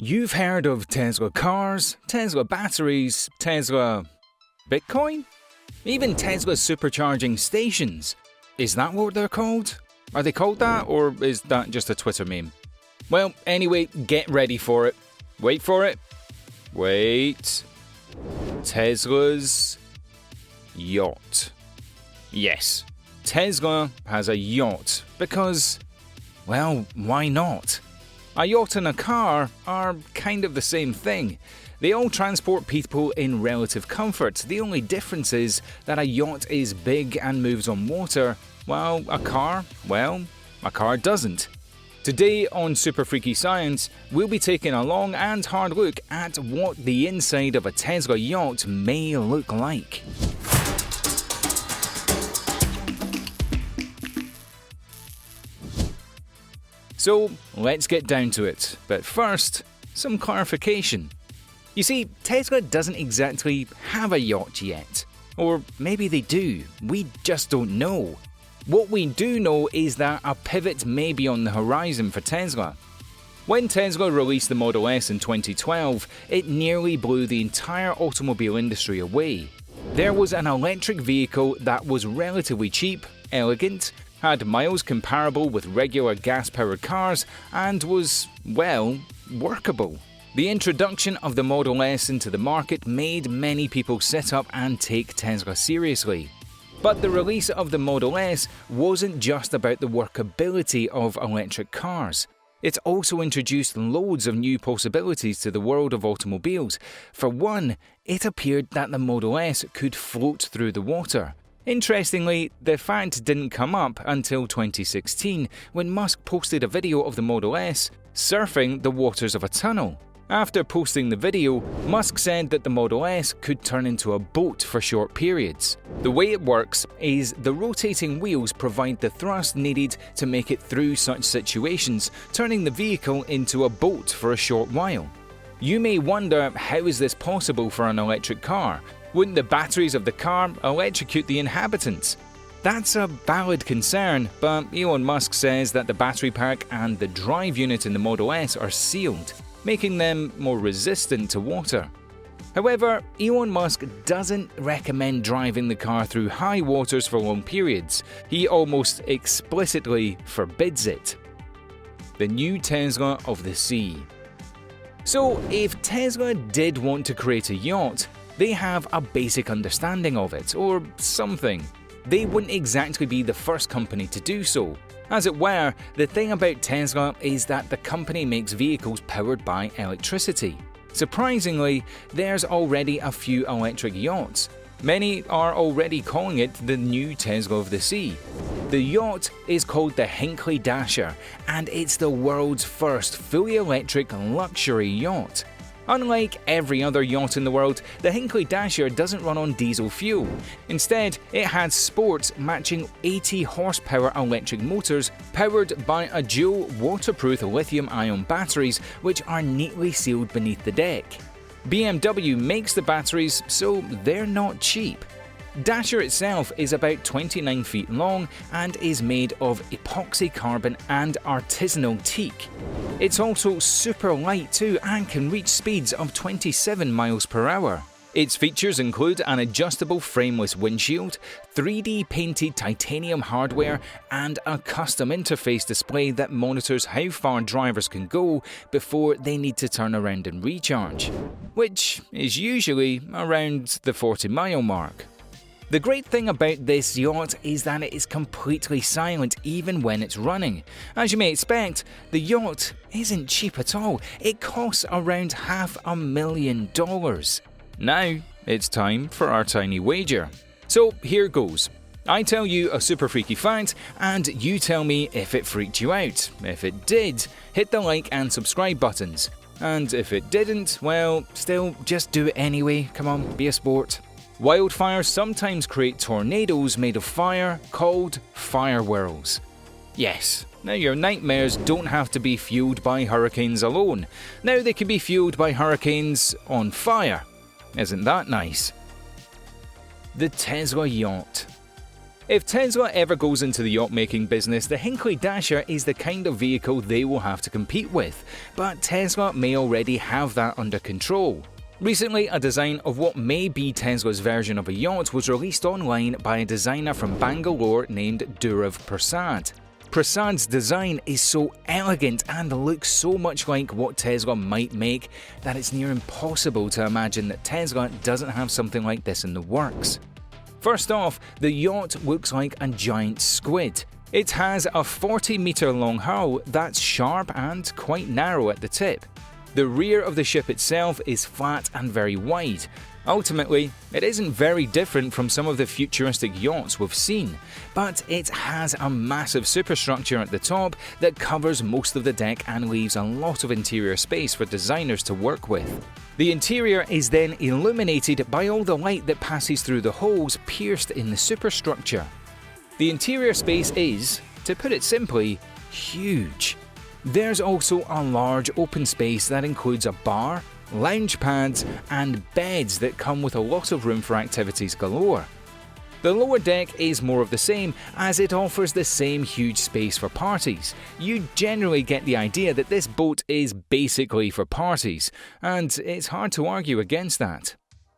You've heard of Tesla cars, Tesla batteries, Tesla Bitcoin? Even Tesla supercharging stations. Is that what they're called? Are they called that, or is that just a Twitter meme? Well, anyway, get ready for it. Wait for it. Wait. Tesla's yacht. Yes, Tesla has a yacht because, well, why not? A yacht and a car are kind of the same thing. They all transport people in relative comfort. The only difference is that a yacht is big and moves on water, while a car doesn't. Today on Super Freaky Science, we'll be taking a long and hard look at what the inside of a Tesla yacht may look like. So, let's get down to it. But first, some clarification. You see, Tesla doesn't exactly have a yacht yet. Or maybe they do, we just don't know. What we do know is that a pivot may be on the horizon for Tesla. When Tesla released the Model S in 2012, it nearly blew the entire automobile industry away. There was an electric vehicle that was relatively cheap, elegant, had miles comparable with regular gas-powered cars, and was, well, workable. The introduction of the Model S into the market made many people sit up and take Tesla seriously. But the release of the Model S wasn't just about the workability of electric cars. It also introduced loads of new possibilities to the world of automobiles. For one, it appeared that the Model S could float through the water. Interestingly, the fact didn't come up until 2016, when Musk posted a video of the Model S surfing the waters of a tunnel. After posting the video, Musk said that the Model S could turn into a boat for short periods. The way it works is the rotating wheels provide the thrust needed to make it through such situations, turning the vehicle into a boat for a short while. You may wonder, how is this possible for an electric car? Wouldn't the batteries of the car electrocute the inhabitants? That's a valid concern, but Elon Musk says that the battery pack and the drive unit in the Model S are sealed, making them more resistant to water. However, Elon Musk doesn't recommend driving the car through high waters for long periods. He almost explicitly forbids it. The new Tesla of the sea. So, if Tesla did want to create a yacht, they have a basic understanding of it, or something. They wouldn't exactly be the first company to do so. As it were, the thing about Tesla is that the company makes vehicles powered by electricity. Surprisingly, there's already a few electric yachts. Many are already calling it the new Tesla of the sea. The yacht is called the Hinckley Dasher, and it's the world's first fully electric luxury yacht. Unlike every other yacht in the world, the Hinckley Dasher doesn't run on diesel fuel. Instead, it has sports matching 80 horsepower electric motors powered by a dual waterproof lithium-ion batteries which are neatly sealed beneath the deck. BMW makes the batteries, so they're not cheap. Dasher itself is about 29 feet long and is made of epoxy carbon and artisanal teak. It's also super light too and can reach speeds of 27 miles per hour. Its features include an adjustable frameless windshield, 3D painted titanium hardware, and a custom interface display that monitors how far drivers can go before they need to turn around and recharge, which is usually around the 40-mile mark. The great thing about this yacht is that it is completely silent even when it's running. As you may expect, the yacht isn't cheap at all. It costs around $500,000. Now, it's time for our tiny wager. So here goes. I tell you a super freaky fact, and you tell me if it freaked you out. If it did, hit the like and subscribe buttons. And if it didn't, well, still, just do it anyway. Come on, be a sport. Wildfires sometimes create tornadoes made of fire called fire whirls. Yes, now your nightmares don't have to be fueled by hurricanes alone. Now they can be fueled by hurricanes on fire. Isn't that nice? The Tesla yacht. If Tesla ever goes into the yacht-making business, the Hinckley Dasher is the kind of vehicle they will have to compete with, but Tesla may already have that under control. Recently, a design of what may be Tesla's version of a yacht was released online by a designer from Bangalore named Dhruv Prasad. Prasad's design is so elegant and looks so much like what Tesla might make that it's near impossible to imagine that Tesla doesn't have something like this in the works. First off, the yacht looks like a giant squid. It has a 40-meter long hull that's sharp and quite narrow at the tip. The rear of the ship itself is flat and very wide. Ultimately, it isn't very different from some of the futuristic yachts we've seen, but it has a massive superstructure at the top that covers most of the deck and leaves a lot of interior space for designers to work with. The interior is then illuminated by all the light that passes through the holes pierced in the superstructure. The interior space is, to put it simply, huge. There's also a large open space that includes a bar, lounge pads, and beds that come with a lot of room for activities galore. The lower deck is more of the same, as it offers the same huge space for parties. You generally get the idea that this boat is basically for parties, and it's hard to argue against that.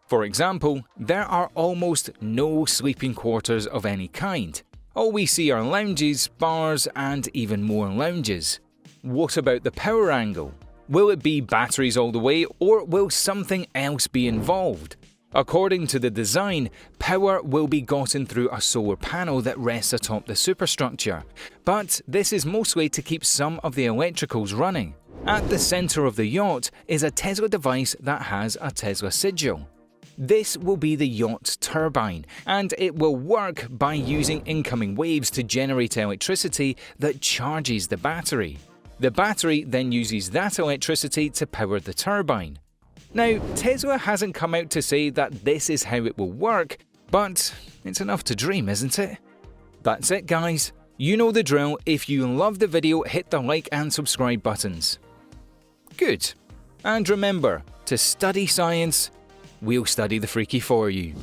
For example, there are almost no sleeping quarters of any kind. All we see are lounges, bars, and even more lounges. What about the power angle? Will it be batteries all the way, or will something else be involved? According to the design, power will be gotten through a solar panel that rests atop the superstructure, but this is mostly to keep some of the electricals running. At the center of the yacht is a Tesla device that has a Tesla sigil. This will be the yacht's turbine, and it will work by using incoming waves to generate electricity that charges the battery. The battery then uses that electricity to power the turbine. Now, Tesla hasn't come out to say that this is how it will work, but it's enough to dream, isn't it? That's it, guys. You know the drill. If you love the video, hit the like and subscribe buttons. Good. And remember, to study science, we'll study the freaky for you.